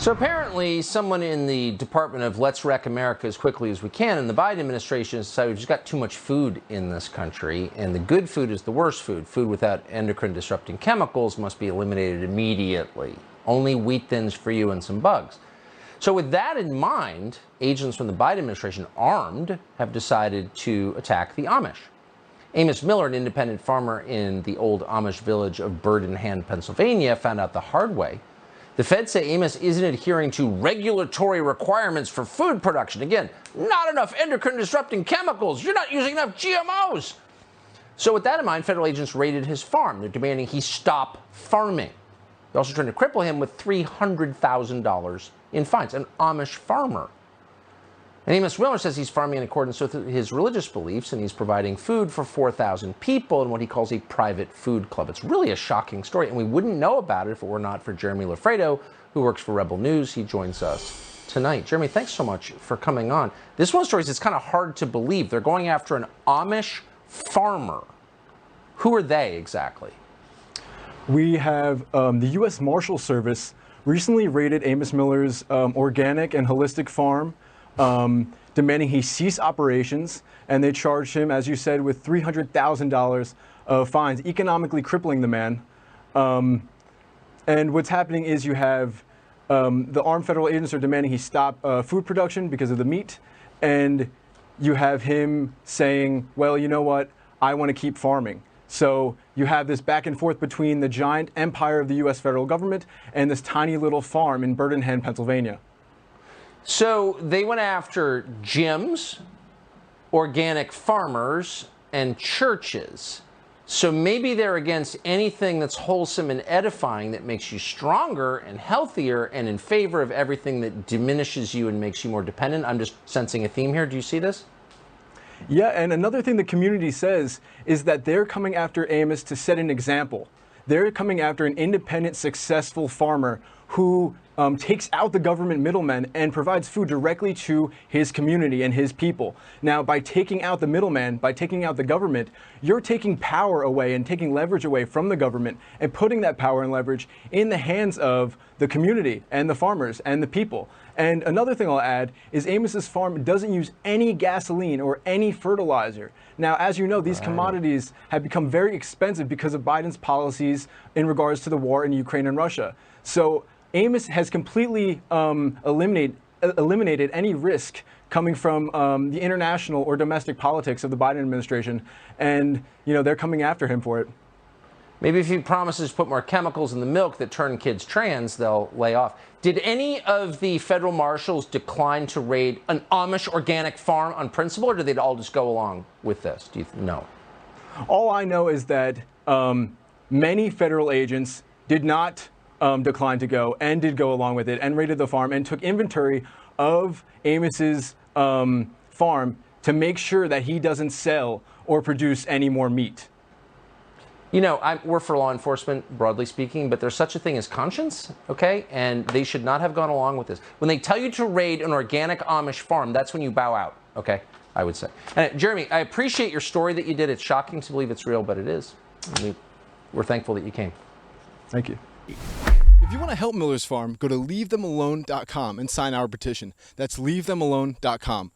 So apparently someone in the Department of Let's Wreck America as quickly as we can in the Biden administration has decided we've just got too much food in this country, and the good food is the worst food. Food without endocrine disrupting chemicals must be eliminated immediately. Only wheat thins for you and some bugs. So with that in mind, agents from the Biden administration, armed, have decided to attack the Amish. Amos Miller, an independent farmer in the old Amish village of Bird in Hand, Pennsylvania, found out the hard way. The feds say Amos isn't adhering to regulatory requirements for food production. Again, not enough endocrine disrupting chemicals. You're not using enough GMOs. So with that in mind, federal agents raided his farm. They're demanding he stop farming. They're also trying to cripple him with $300,000 in fines, an Amish farmer. And Amos Miller says he's farming in accordance with his religious beliefs, and he's providing food for 4,000 people in what he calls a private food club. It's really a shocking story, and we wouldn't know about it if it were not for Jeremy Loffredo, who works for Rebel News. He joins us tonight. Jeremy, thanks so much for coming on. This one of the stories is kind of hard to believe. They're going after an Amish farmer. Who are they exactly? We have the U.S. Marshal Service recently raided Amos Miller's organic and holistic farm, demanding he cease operations, and they charged him, as you said, with $300,000 of fines, economically crippling the man. And what's happening is you have the armed federal agents are demanding he stop food production because of the meat, and you have him saying, well, you know what, I want to keep farming. So you have this back and forth between the giant empire of the U.S. federal government and this tiny little farm in Bird in Hand, Pennsylvania. So they went after gyms, organic farmers, and churches. So maybe they're against anything that's wholesome and edifying that makes you stronger and healthier, and in favor of everything that diminishes you and makes you more dependent. I'm just sensing a theme here. Do you see this? Yeah, and another thing the community says is that they're coming after Amos to set an example. They're coming after an independent, successful farmer who takes out the government middlemen and provides food directly to his community and his people. Now, by taking out the middleman, by taking out the government, you're taking power away and taking leverage away from the government and putting that power and leverage in the hands of the community and the farmers and the people. And another thing I'll add is Amos's farm doesn't use any gasoline or any fertilizer. Now, as you know, these commodities have become very expensive because of Biden's policies in regards to the war in Ukraine and Russia. So Amos has completely eliminated any risk coming from the international or domestic politics of the Biden administration, and they're coming after him for it. Maybe if he promises to put more chemicals in the milk that turn kids trans, they'll lay off. Did any of the federal marshals decline to raid an Amish organic farm on principle, or did they all just go along with this? Do you know? All I know is that many federal agents did not decline to go and did go along with it and raided the farm and took inventory of Amos's farm to make sure that he doesn't sell or produce any more meat. We're for law enforcement, broadly speaking, but there's such a thing as conscience, okay? And they should not have gone along with this. When they tell you to raid an organic Amish farm, that's when you bow out, okay? I would say. And Jeremy, I appreciate your story that you did. It's shocking to believe it's real, but it is. We're thankful that you came. Thank you. If you want to help Miller's Farm, go to leavethemalone.com and sign our petition. That's leavethemalone.com.